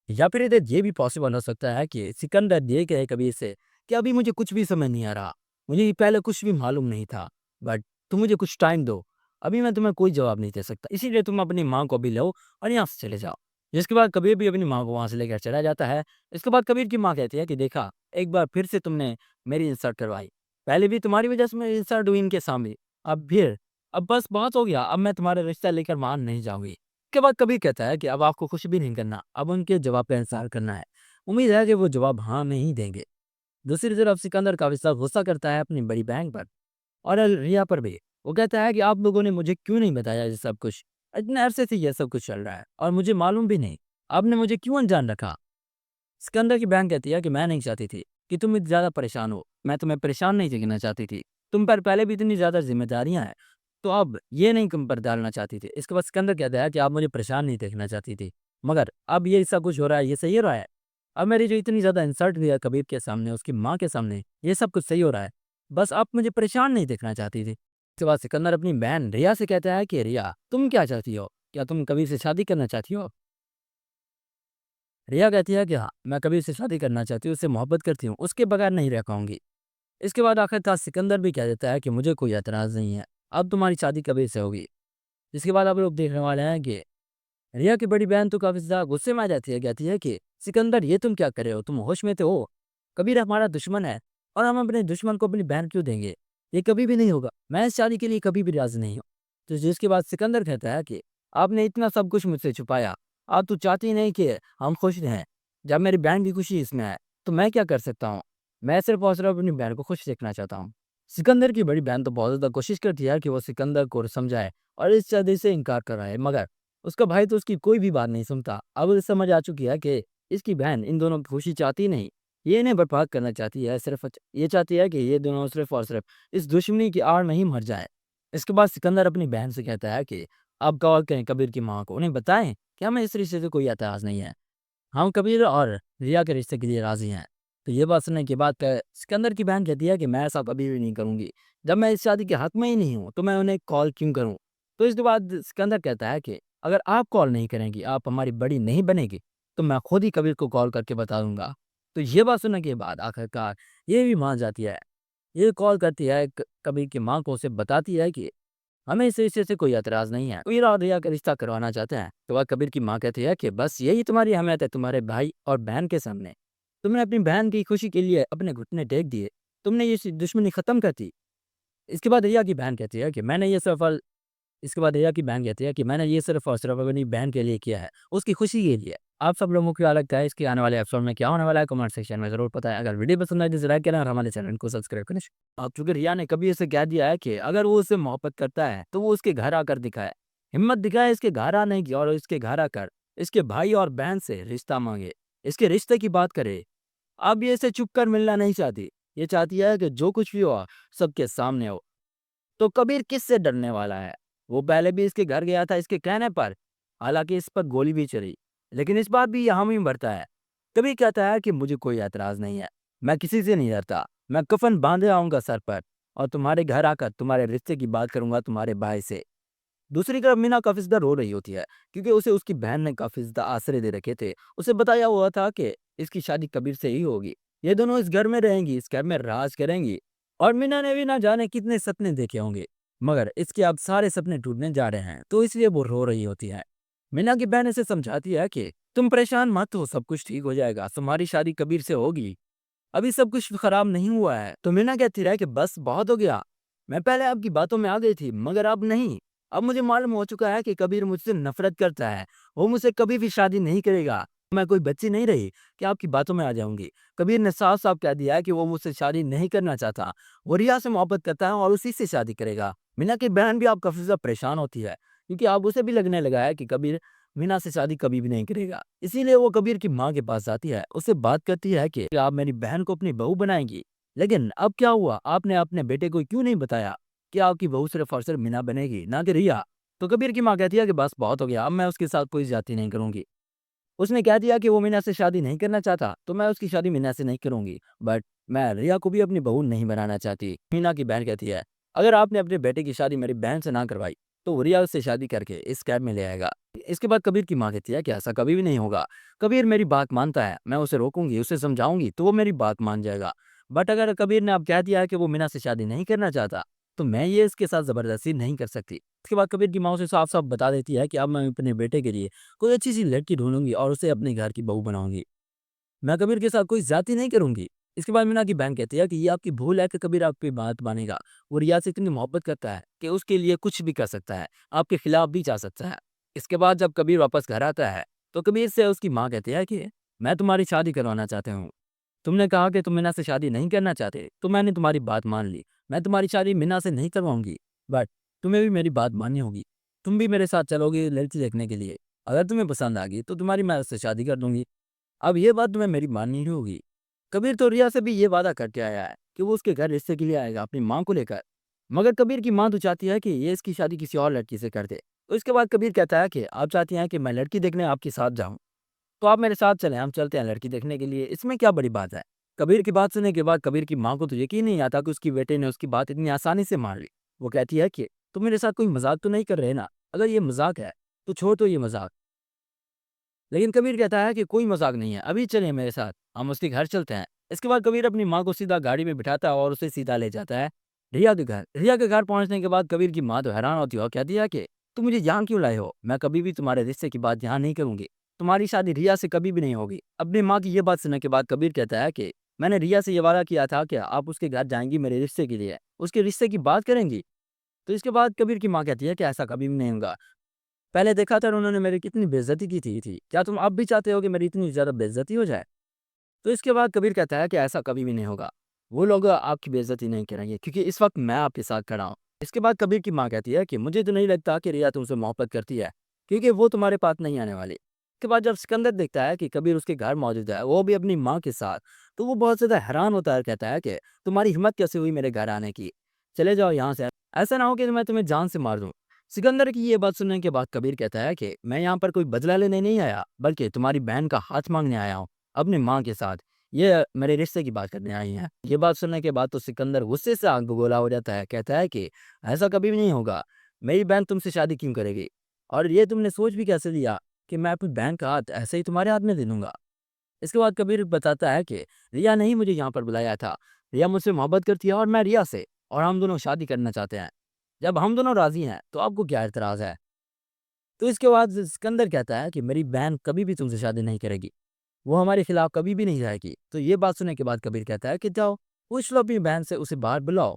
या फिर इधर ये भी पॉसिबल हो सकता है कि सिकंदर ये कहे कबीर से कि अभी मुझे कुछ भी समझ नहीं आ रहा, मुझे पहले कुछ भी मालूम नहीं था, बट तुम मुझे कुछ टाइम दो, अभी मैं तुम्हें कोई जवाब नहीं दे सकता, इसीलिए तुम अपनी माँ को भी लो और यहाँ से चले जाओ। जिसके बाद कबीर भी अपनी माँ को वहां से लेकर चला जाता है। इसके बाद कबीर की माँ कहती है कि देखा, एक बार फिर से तुमने मेरी इंसल्ट करवाई, पहले भी तुम्हारी वजह से मेरी इंसल्ट हुई इनके सामने, अब बस बहुत हो गया, अब मैं तुम्हारा रिश्ता लेकर मान नहीं जाऊंगी। इसके बाद कबीर कहता है कि अब आपको कुछ भी नहीं करना, अब उनके जवाब का इंतजार करना है। उम्मीद है कि वो जवाब हाँ नहीं देंगे। दूसरी तरफ सिकंदर काफी ज्यादा गुस्सा करता है अपनी बड़ी बहन पर और रिया पर भी। वो कहता है कि आप लोगों ने मुझे क्यों नहीं बताया ये सब कुछ, इतने अरसे से ये सब कुछ चल रहा है और मुझे मालूम भी नहीं, आपने मुझे क्यों अनजान रखा। सिकंदर की बहन कहती है कि मैं नहीं चाहती थी कि तुम इतनी ज्यादा परेशान हो, मैं तुम्हें परेशान नहीं देखना चाहती थी, तुम पर पहले भी इतनी ज्यादा जिम्मेदारियां हैं, तो अब ये नहीं तुम पर डालना चाहती थी। इसके बाद सिकंदर कहता है कि आप मुझे परेशान नहीं देखना चाहती थी, मगर अब ये सब कुछ हो रहा है, ये सही हो रहा है। अब मेरी जो इतनी ज्यादा इंसल्ट हुई है कबीर के सामने, उसकी माँ के सामने, ये सब कुछ सही हो रहा है, बस आप मुझे परेशान नहीं देखना चाहती थी। इसके बाद सिकंदर अपनी बहन रिया से कहता है कि रिया, तुम क्या चाहती हो, क्या तुम कबीर से शादी करना चाहती हो। रिया कहती है कि हाँ, मैं कबीर से शादी करना चाहती हूँ, उससे मोहब्बत करती हूँ, उसके बगैर नहीं रह पाऊंगी। इसके बाद आखिरकार सिकंदर भी कह देता है कि मुझे कोई एतराज नहीं है, अब तुम्हारी शादी कबीर से होगी। जिसके बाद आप लोग देखने वाले हैं कि रिया की बड़ी बहन तो काफी ज्यादा गुस्से में आ जाती है, कहती है कि सिकंदर ये तुम क्या कर रहे हो, तुम होश में तो हो, कबीर हमारा दुश्मन है और हम अपने दुश्मन को अपनी बहन क्यों देंगे, ये कभी भी नहीं होगा, मैं इस शादी के लिए कभी भी राजी नहीं हूँ। तो जिसके बाद सिकंदर कहता है कि आपने इतना सब कुछ मुझसे छुपाया, आप तो चाहती नहीं कि हम खुश रहें, जब मेरी बहन की खुशी इसमें है तो मैं क्या कर सकता हूँ, मैं सिर्फ और सिर्फ अपनी बहन को खुश देखना चाहता हूँ। सिकंदर की बड़ी बहन तो बहुत ज्यादा कोशिश करती है कि वो सिकंदर को समझाए और इस शादी से इनकार कराए, मगर उसका भाई तो उसकी कोई भी बात नहीं सुनता। अब उसे समझ आ चुकी है कि इसकी बहन इन दोनों की खुशी चाहती नहीं, ये इन्हें बर्बाद करना चाहती है, सिर्फ ये चाहती है कि ये दोनों सिर्फ और सिर्फ इस दुश्मनी की आड़ में ही मर जाए। इसके बाद सिकंदर अपनी बहन से कहता है कि आप कॉल करें कबीर की माँ को, उन्हें बताएं कि हमें इस रिश्ते से कोई एतराज नहीं है, हम कबीर और रिया के रिश्ते के लिए राजी हैं। तो ये बात सुनने के बाद सिकंदर की बहन कहती है कि मैं ऐसा कभी भी नहीं करूंगी, जब मैं इस शादी के हक में ही नहीं हूँ तो मैं उन्हें कॉल क्यों करूँ। तो इसके बाद सिकंदर कहता है कि अगर आप कॉल नहीं करेंगी, आप हमारी बड़ी नहीं बनेगी, तो मैं खुद ही कबीर को कॉल करके बता दूंगा। तो ये बात सुनने के बाद आखिरकार ये भी मान जाती है, ये कॉल करती है कबीर की माँ को, उसे बताती है कि हमें इस रिश्ते से कोई एतराज नहीं है, कबीर और रिया का रिश्ता करवाना चाहते हैं। तो वह कबीर की माँ कहती है कि बस यही तुम्हारी अहमियत है तुम्हारे भाई और बहन के सामने, तुमने अपनी बहन की खुशी के लिए अपने घुटने टेक दिए, तुमने ये दुश्मनी खत्म कर दी। इसके बाद रिया की बहन कहती है कि मैंने ये सफल इसके बाद रिया की बहन कहती है कि मैंने ये सिर्फ और सिर्फ अपनी बहन के लिए किया है, उसकी खुशी के लिए। आप सब लोगों को क्या लगता है इसके आने वाले एपिसोड में क्या होने वाला है, कमेंट सेक्शन में जरूर बताएं। अगर वीडियो पसंद आए तो लाइक करें और हमारे चैनल को सब्सक्राइब करें। अब चूंकि रिया ने कभी इसे कह दिया है कि अगर वो उससे मोहब्बत करता है तो वो उसके घर आकर दिखाए, हिम्मत दिखाए, इसके घर आने की और इसके घर आकर इसके भाई और बहन से रिश्ता मांगे, इसके रिश्ते की बात करे। अब ये इसे चुप कर मिलना नहीं चाहती, ये चाहती है कि जो कुछ भी हो सबके सामने हो। तो कबीर किससे डरने वाला है, वो पहले भी इसके घर गया था इसके कहने पर, हालांकि इस पर गोली भी चली, लेकिन इस बार भी यहाँ ही भरता है। कबीर कहता है कि मुझे कोई एतराज नहीं है, मैं किसी से नहीं डरता, मैं कफन बांधे आऊंगा सर पर और तुम्हारे घर आकर तुम्हारे रिश्ते की बात करूंगा तुम्हारे भाई से। दूसरी तरफ मीना काफी ज्यादा रो रही होती है, क्योंकि उसे उसकी बहन ने काफी ज्यादा आश्रय दे रखे थे, उसे बताया हुआ था कि इसकी शादी कबीर से ही होगी, ये दोनों इस घर में रहेंगी, इस घर में राज करेंगी। और मीना ने भी ना जाने कितने सपने देखे होंगे, मगर इसके अब सारे सपने टूटने जा रहे हैं, तो इसलिए वो रो रही होती है। मीना की बहन इसे समझाती है कि तुम परेशान मत हो, सब कुछ ठीक हो जाएगा, तुम्हारी शादी कबीर से होगी, अभी सब कुछ खराब नहीं हुआ है। तो मीना कहती रहे कि बस बहुत हो गया, मैं पहले आपकी बातों में आ गई थी मगर अब नहीं, अब मुझे मालूम हो चुका है कि कबीर मुझसे नफरत करता है, वो मुझसे कभी भी शादी नहीं करेगा, मैं कोई बच्ची नहीं रही कि आपकी बातों में आ जाऊंगी। कबीर ने साफ साफ कह दिया है कि वो मुझसे शादी नहीं करना चाहता, वो रिया से मोहब्बत करता है और उसी से शादी करेगा। मीना की बहन भी आप काफी ज्यादा परेशान होती है, क्योंकि अब उसे भी लगने लगा है कि कबीर मीना से शादी कभी भी नहीं करेगा। इसीलिए वो कबीर की माँ के पास जाती है, उससे बात करती है कि आप मेरी बहन को अपनी बहू बनाएंगी, लेकिन अब क्या हुआ, आपने अपने बेटे को क्यों नहीं बताया कि आपकी बहू सिर्फ और सिर्फ मीना बनेगी, ना कि रिया। तो कबीर की माँ कहती है कि बस बहुत हो गया, अब मैं उसके साथ कोई ज्यादती नहीं करूंगी। उसने कह दिया कि वो मीना से शादी नहीं करना चाहता, तो मैं उसकी शादी मीना से नहीं करूंगी। बट मैं रिया को भी अपनी बहू नहीं बनाना चाहती। मीना की बहन कहती है, अगर आपने अपने बेटे की शादी मेरी बहन से ना करवाई तो वो रिया से शादी करके इस कैब में ले आएगा। इसके बाद कबीर की माँ कहती है कि ऐसा कभी भी नहीं होगा। कबीर मेरी बात मानता है, मैं उसे रोकूंगी, उसे समझाऊंगी तो वो मेरी बात मान जाएगा। बट अगर कबीर ने अब कह दिया है कि वो मीना से शादी नहीं करना चाहता, तो मैं ये इसके साथ जबरदस्ती नहीं कर सकती। इसके बाद कबीर की माँ उसे साफ साफ बता देती है कि अब मैं अपने बेटे के लिए कोई अच्छी सी लड़की ढूंढूंगी और उसे अपने घर की बहू बनाऊंगी। मैं कबीर के साथ कोई ज्यादती नहीं करूंगी। इसके बाद मीना की बहन कहती है कि ये आपकी भूल है कि कबीर आपकी बात मानेगा। वो रिया से इतनी मोहब्बत करता है कि उसके लिए कुछ भी कर सकता है, आपके खिलाफ भी जा सकता है। इसके बाद जब कबीर वापस घर आता है तो कबीर से उसकी माँ कहती है कि मैं तुम्हारी शादी करवाना चाहते हूँ। तुमने कहा कि तुम मीना से शादी नहीं करना चाहते, तो मैंने तुम्हारी बात मान ली। मैं तुम्हारी शादी मीना से नहीं करवाऊंगी, बट तुम्हें भी मेरी बात माननी होगी। तुम भी मेरे साथ चलोगे लड़की देखने के लिए। अगर तुम्हें पसंद आ गई तो तुम्हारी मैं उससे शादी कर दूंगी। अब ये बात तुम्हें मेरी माननी ही होगी। कबीर तो रिया से भी ये वादा करके आया है कि वो उसके घर रिश्ते के लिए आएगा अपनी माँ को लेकर। मगर कबीर की माँ तो चाहती है कि ये इसकी शादी किसी और लड़की से कर दे। तो इसके बाद कबीर कहता है कि आप चाहती हैं कि मैं लड़की देखने आपके साथ जाऊं, तो आप मेरे साथ चलें, हम चलते हैं लड़की देखने के लिए, इसमें क्या बड़ी बात है। कबीर की बात सुनने के बाद कबीर की माँ को तो यकीन नहीं आता कि उसकी बेटे ने उसकी बात इतनी आसानी से मान ली। वो कहती है कि तुम मेरे साथ कोई मजाक तो नहीं कर रहे ना, अगर ये मजाक है तो छोड़ दो ये मजाक। लेकिन कबीर कहता है कि कोई मजाक नहीं है, अभी चलें मेरे साथ, हम उसके घर चलते हैं। इसके बाद कबीर अपनी माँ को सीधा गाड़ी में बिठाता है और उसे सीधा ले जाता है रिया के घर। रिया के घर पहुंचने के बाद कबीर की माँ तो हैरान होती है और कहती है कि तुम मुझे यहाँ क्यों लाए हो, मैं कभी भी तुम्हारे रिश्ते की बात यहाँ नहीं करूंगी, तुम्हारी शादी रिया से कभी भी नहीं होगी। अपनी माँ की ये बात सुनने के बाद कबीर कहता है कि मैंने रिया से ये वादा किया था कि आप उसके घर जाएंगी मेरे रिश्ते के लिए, उसके रिश्ते की बात करेंगी। तो इसके बाद कबीर की माँ कहती है कि ऐसा कभी भी नहीं होगा। पहले देखा था उन्होंने मेरी कितनी बेइज्जती की थी, क्या तुम अब भी चाहते हो कि मेरी इतनी ज़्यादा बेइज्जती हो जाए? तो इसके बाद कबीर कहता है कि ऐसा कभी भी नहीं होगा। वो लोग आपकी बेइज्जती नहीं करेंगे क्योंकि इस वक़्त मैं आपके साथ खड़ा हूँ। इसके बाद कबीर की माँ कहती है कि मुझे तो नहीं लगता कि रिया तुमसे मोहब्बत करती है, क्योंकि वो तुम्हारे पास नहीं आने वाली। इसके बाद जब सिकंदर देखता है कि कबीर उसके घर मौजूद है, वो भी अपनी माँ के साथ, तो वो बहुत ज़्यादा हैरान होता है और कहता है कि तुम्हारी हिम्मत कैसे हुई मेरे घर आने की? चले जाओ यहाँ से, ऐसा ना हो कि मैं तुम्हें जान से मार दूँ। सिकंदर की ये बात सुनने के बाद कबीर कहता है कि मैं यहाँ पर कोई बदला लेने नहीं आया, बल्कि तुम्हारी बहन का हाथ माँगने आया हूँ, अपनी माँ के साथ। ये मेरे रिश्ते की बात करने आई हैं। ये बात सुनने के बाद तो सिकंदर गुस्से से आग बबूला हो जाता है, कहता है कि ऐसा कभी भी नहीं होगा, मेरी बहन तुमसे शादी क्यों करेगी? और ये तुमने सोच भी कैसे लिया कि मैं अपनी बहन का हाथ ऐसे ही तुम्हारे हाथ में दे दूँगा? इसके बाद कबीर बताता है कि रिया ने ही मुझे यहाँ पर बुलाया था। रिया मुझसे मोहब्बत करती है और मैं रिया से, और हम दोनों शादी करना चाहते हैं। जब हम दोनों राज़ी हैं, तो आपको क्या एतराज़ है? तो इसके बाद सिकंदर कहता है कि मेरी बहन कभी भी तुमसे शादी नहीं करेगी। वो हमारे खिलाफ कभी भी नहीं जाएगी। तो ये बात सुनने के बाद कबीर कहता है कि जाओ, पूछ लो अपनी बहन से, उसे बाहर बुलाओ।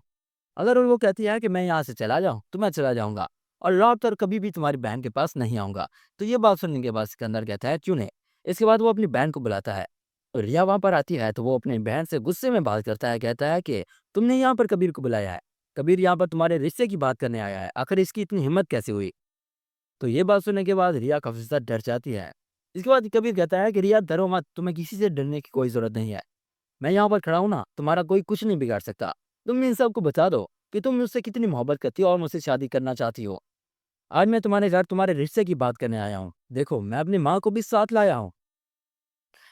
अगर वो कहती है कि मैं यहाँ से चला जाऊँ, तो मैं चला जाऊँगा और लौट कर कभी भी तुम्हारी बहन के पास नहीं आऊँगा। तो ये बात सुनने के बाद सिकंदर कहता है क्यों नहीं? इसके बाद वो अपनी बहन को बुलाता है। तो रिया वहाँ पर आती है तो वो अपनी बहन से गुस्से में बात करता है, कहता है कि तुमने यहाँ पर कबीर को बुलाया है। कबीर यहाँ पर तुम्हारे रिश्ते की बात करने आया है। आखिर इसकी इतनी हिम्मत कैसे हुई? तो ये बात सुनने के बाद रिया काफ़ी ज़्यादा डर जाती है। इसके बाद कबीर कहता है कि रिया डरो मत, तुम्हें किसी से डरने की कोई ज़रूरत नहीं है। मैं यहाँ पर खड़ा हूँ ना, तुम्हारा कोई कुछ नहीं बिगाड़ सकता। तुम इन सबको बता दो कि तुम मुझसे कितनी मोहब्बत करती हो और मुझसे शादी करना चाहती हो। आज मैं तुम्हारे घर तुम्हारे रिश्ते की बात करने आया हूँ। देखो, मैं अपनी माँ को भी साथ लाया हूँ,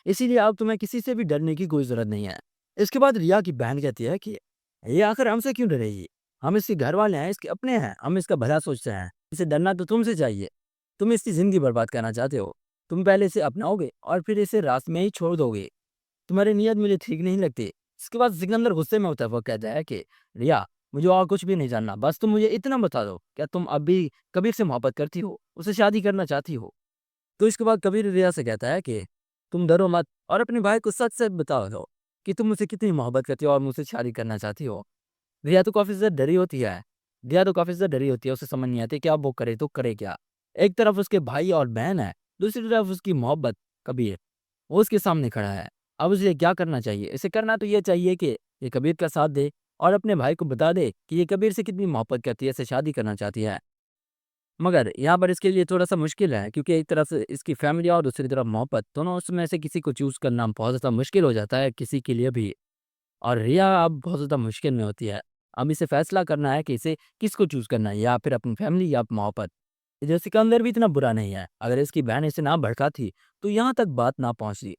इसीलिए अब तुम्हें किसी से भी डरने की कोई ज़रूरत नहीं है। इसके बाद रिया की बहन कहती है कि ये आखिर हमसे क्यों डरेगी? हम इसके घर वाले हैं, इसके अपने हैं, हम इसका भला सोचते हैं। इसे डरना तो तुमसे चाहिए। तुम इसकी ज़िंदगी बर्बाद करना चाहते हो। तुम पहले इसे अपनाओगे और फिर इसे रास्ते में ही छोड़ दोगे। तुम्हारी नीयत मुझे ठीक नहीं लगती। इसके बाद सिकंदर गुस्से में होता है, वो कहता है कि रिया, मुझे और कुछ भी नहीं जानना, बस तुम मुझे इतना बता दो, क्या तुम अब भी कबीर से मोहब्बत करती हो, उससे शादी करना चाहती हो? तो इसके बाद कबीर रिया से कहता है कि तुम डरो मत और अपने भाई को सच सच बता दो कि तुम मुझसे कितनी मोहब्बत करती हो और मुझसे शादी करना चाहती हो। रिया तो काफ़ी ज़्यादा डरी होती है। रिया तो काफ़ी ज़्यादा डरी होती है, उसे समझ नहीं आती कि अब वो करे तो करे क्या? एक तरफ उसके भाई और बहन है, दूसरी तरफ उसकी मोहब्बत कबीर, वो उसके सामने खड़ा है। अब उसे क्या करना चाहिए? इसे करना तो ये चाहिए कि ये कबीर का साथ दे और अपने भाई को बता दे कि ये कबीर से कितनी मोहब्बत करती है, इससे शादी करना चाहती है। मगर यहाँ पर इसके लिए थोड़ा-सा मुश्किल है, क्योंकि एक तरफ से इसकी फैमिली और दूसरी तरफ मोहब्बत, दोनों उसमें से किसी को चूज़ करना बहुत ज़्यादा मुश्किल हो जाता है किसी के लिए भी। और रिया अब बहुत ज़्यादा मुश्किल में होती है। अब इसे फैसला करना है कि इसे किसको चूज़ करना है, या फिर अपनी फैमिली या मोहब्बत। जो सिकंदर भी इतना बुरा नहीं है। अगर इसकी बहन इसे ना भड़काती तो यहाँ तक बात ना पहुंचती।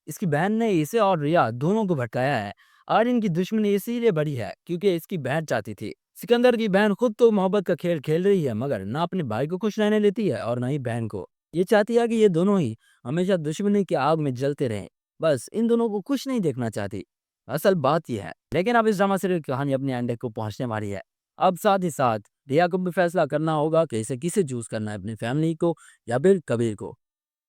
इसकी बहन ने इसे और रिया दोनों को भड़काया है और इनकी दुश्मनी इसीलिए बढ़ी है क्योंकि इसकी बहन चाहती थी। सिकंदर की बहन खुद तो मोहब्बत का खेल खेल रही है मगर ना अपने भाई को खुश रहने देती है और ना ही बहन को। ये चाहती है कि ये दोनों ही हमेशा दुश्मनी की आग में जलते रहें। बस इन दोनों को खुश नहीं देखना चाहती। असल बात यह है। लेकिन अब इस ड्रामा सीरियल की कहानी अपने एंड को पहुंचने वाली है। अब साथ ही साथ रिया को भी फैसला करना होगा कि इसे किसे चूज करना है, अपनी फैमिली को या फिर कबीर को।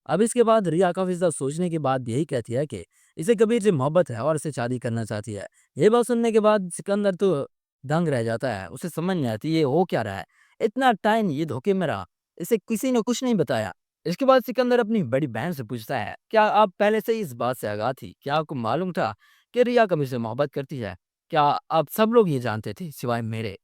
अब इसके बाद रिया काफी ज्यादा सोचने के बाद यही कहती है कि इसे कबीर से मोहब्बत है और इसे शादी करना चाहती है। ये बात सुनने के बाद सिकंदर तो दंग रह जाता है। उसे समझ नहीं आती ये हो क्या रहा है। इतना टाइम ये धोखे में रहा, इसे किसी ने कुछ नहीं बताया। इसके बाद सिकंदर अपनी बड़ी बहन से पूछता है, क्या आप पहले से ही इस बात से आगाह थी? क्या आपको मालूम था कि रिया कबीर से मोहब्बत करती है? क्या आप सब लोग ये जानते थे सिवाय मेरे?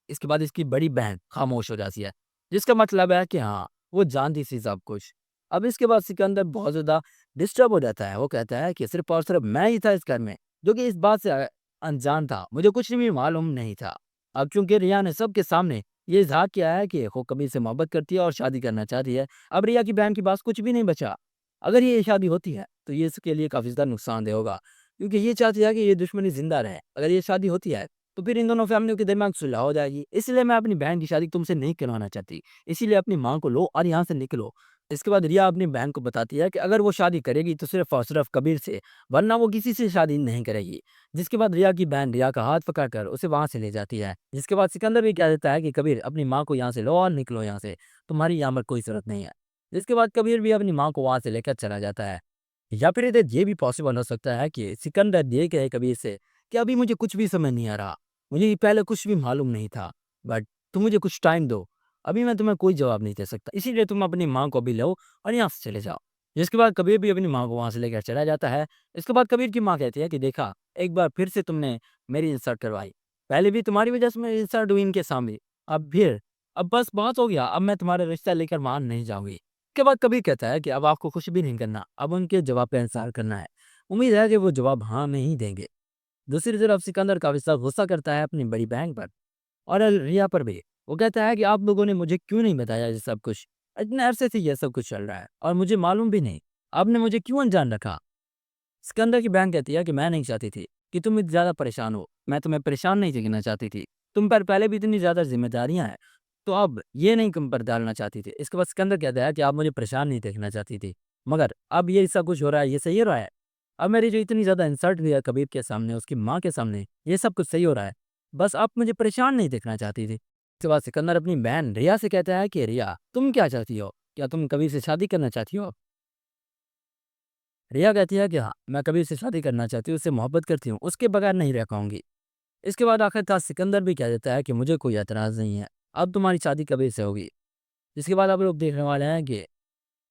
इसके बाद इसकी बड़ी बहन खामोश हो जाती है, जिसका मतलब है कि हाँ, वो जानती थी सब कुछ। अब इसके बाद सिकंदर बहुत ज़्यादा डिस्टर्ब हो जाता है। वो कहता है कि सिर्फ़ और सिर्फ़ मैं ही था इस घर में, जो कि इस बात से अनजान था। मुझे कुछ भी मालूम नहीं था। अब चूँकि रिया ने सबके सामने ये इज़हार किया है कि वो कबीर से मोहब्बत करती है और शादी करना चाहती है, अब रिया की बहन के पास कुछ भी नहीं बचा। अगर ये शादी होती है, तो ये इसके लिए काफ़ी ज़्यादा नुकसानदेह होगा, क्योंकि ये चाहती है कि ये दुश्मनी ज़िंदा रहे। अगर ये शादी होती है, तो फिर इन दोनों फैमिलियों के दरमियान सुलह हो जाएगी। इसलिए मैं अपनी बहन की शादी तुमसे नहीं करवाना चाहती। इसीलिए अपनी माँ को लो और यहाँ से निकलो। इसके बाद रिया अपनी बहन को बताती है कि अगर वो शादी करेगी तो सिर्फ़ और सिर्फ़ कबीर से, वरना वो किसी से शादी नहीं करेगी। जिसके बाद रिया की बहन रिया का हाथ पकड़कर उसे वहाँ से ले जाती है। जिसके बाद सिकंदर भी कह देता है कि कबीर अपनी माँ को यहाँ से लो और निकलो यहाँ से, तुम्हारी यहाँ पर कोई ज़रूरत नहीं है। जिसके बाद कबीर भी अपनी माँ को वहाँ से लेकर चला जाता है। या फिर इधर ये भी पॉसिबल हो सकता है कि सिकंदर ये कहे कबीर से कि अभी मुझे कुछ भी समझ नहीं आ रहा, मुझे पहले कुछ भी मालूम नहीं था, बट तुम मुझे कुछ टाइम दो, अभी मैं तुम्हें कोई जवाब नहीं दे सकता, इसीलिए तुम अपनी माँ को भी लो और यहाँ से चले जाओ। जिसके बाद कबीर भी अपनी माँ को वहाँ से लेकर चला जाता है। इसके बाद कबीर की माँ कहती है कि देखा, एक बार फिर से तुमने मेरी इंसल्ट करवाई, पहले भी तुम्हारी वजह से मेरी इंसल्ट हुई इनके सामने, अब बस बहुत हो गया, अब मैं तुम्हारा रिश्ता लेकर वहाँ नहीं जाऊंगी। के बाद कबीर कहता है कि अब आपको कुछ भी नहीं करना, अब उनके जवाब पे इंतज़ार करना है। उम्मीद है कि वो जवाब हाँ में ही देंगे। दूसरी तरफ सिकंदर काफ़ी ज़्यादा गुस्सा करता है अपनी बड़ी बहन पर और रिया पर भी। वो कहता है कि आप लोगों ने मुझे क्यों नहीं बताया ये सब कुछ? इतने अरसे से ये सब कुछ चल रहा है और मुझे मालूम भी नहीं। आपने मुझे क्यों अनजान रखा? सिकंदर की बहन कहती है कि मैं नहीं चाहती थी कि तुम इतनी ज़्यादा परेशान हो। मैं तुम्हें परेशान नहीं देखना चाहती थी। तुम पर पहले भी इतनी ज़्यादा ज़िम्मेदारियाँ हैं, तो अब ये नहीं तुम पर डालना चाहती थी। इसके बाद सिकंदर कहता है कि आप मुझे परेशान नहीं देखना चाहती थी, मगर अब ये सब कुछ हो रहा है, ये सही हो रहा है? अब मेरी जो इतनी ज़्यादा इंसल्ट हुई है कबीर के सामने, उसकी माँ के सामने, ये सब कुछ सही हो रहा है। बस आप मुझे परेशान नहीं देखना चाहती थी। इसके बाद सिकंदर अपनी बहन रिया से कहता है कि रिया, तुम क्या चाहती हो? क्या तुम कबीर से शादी करना चाहती हो? रिया कहती है कि हाँ, मैं कबीर से शादी करना चाहती हूँ, उससे मोहब्बत करती हूँ, उसके बगैर नहीं रह पाऊंगी। इसके बाद आखिरकार सिकंदर भी कह देता है कि मुझे कोई एतराज़ नहीं है, अब तुम्हारी शादी कबीर से होगी। जिसके बाद आप लोग देखने वाले हैं कि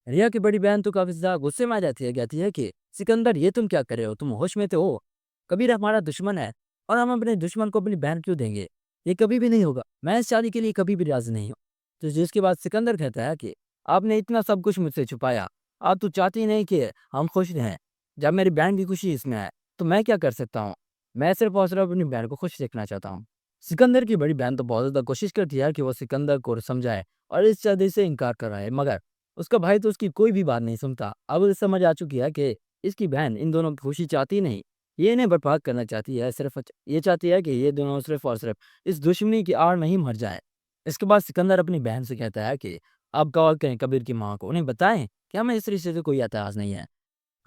रिया की बड़ी बहन तो काफ़ी ज़्यादा गुस्से में आ जाती है, कहती है कि सिकंदर ये तुम क्या कर रहे हो? तुम होश में तो हो? कबीर हमारा दुश्मन है और हम अपने दुश्मन को अपनी बहन क्यों देंगे? ये कभी भी नहीं होगा। मैं इस शादी के लिए कभी भी राज़ी नहीं हूँ। तो जिसके बाद सिकंदर कहता है कि आपने इतना सब कुछ मुझसे छुपाया। आप तो चाहती नहीं कि हम खुश रहें। जब मेरी बहन की खुशी इसमें है, तो मैं क्या कर सकता हूँ? मैं सिर्फ़ और सिर्फ़ अपनी बहन को खुश देखना चाहता हूँ। सिकंदर की बड़ी बहन तो बहुत ज़्यादा कोशिश करती है कि वो सिकंदर को समझाए और इस शादी से इनकार कराए, मगर उसका भाई तो उसकी कोई भी बात नहीं सुनता। अब उसे समझ आ चुकी है कि इसकी बहन इन दोनों की खुशी चाहती नहीं, ये इन्हें बर्बाद करना चाहती है। सिर्फ़ ये चाहती है कि ये दोनों सिर्फ़ और सिर्फ़ इस दुश्मनी की आड़ में ही मर जाएँ। इसके बाद सिकंदर अपनी बहन से कहता है कि आप कॉल करें कबीर की माँ को, उन्हें बताएँ कि हमें इस रिश्ते से कोई एतराज़ नहीं है।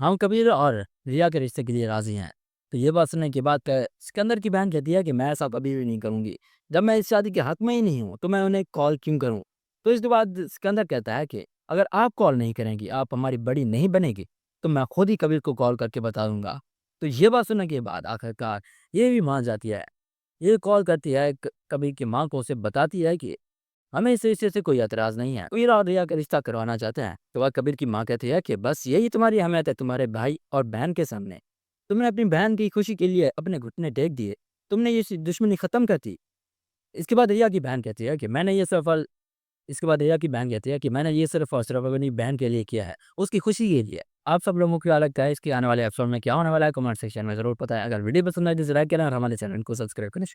हम कबीर और रिया के रिश्ते के लिए राज़ी हैं। तो ये बात सुनने के बाद सिकंदर की बहन कहती है कि मैं ऐसा कभी भी नहीं करूँगी। जब मैं इस शादी के हक़ में ही नहीं हूँ, तो मैं उन्हें कॉल क्यों करूँ? तो इसके बाद सिकंदर कहता है कि अगर आप कॉल नहीं करेंगी, आप हमारी बड़ी नहीं बनेगी, तो मैं खुद ही कबीर को कॉल करके बता दूँगा। तो ये बात सुनने के बाद आखिरकार ये भी मान जाती है। ये कॉल करती है कबीर की माँ को, उसे बताती है कि हमें इस रिश्ते से कोई एतराज़ नहीं है। कबीर और रिया का रिश्ता करवाना चाहते हैं। तो वह कबीर की माँ कहती है कि बस यही तुम्हारी अहमियत है तुम्हारे भाई और बहन के सामने। तुमने अपनी बहन की खुशी के लिए अपने घुटने टेक दिए। तुमने ये दुश्मनी ख़त्म कर दी। इसके बाद रिया की बहन कहती है कि मैंने ये सिर्फ़ और सिर्फ़ अपनी बहन के लिए किया है, उसकी खुशी के लिए। आप सब लोगों को क्या लगता है इसके आने वाले एपिसोड में क्या होने वाला है? कमेंट सेक्शन में ज़रूर बताएँ। अगर वीडियो पसंद आए तो लाइक करें और हमारे चैनल को सब्सक्राइब करें।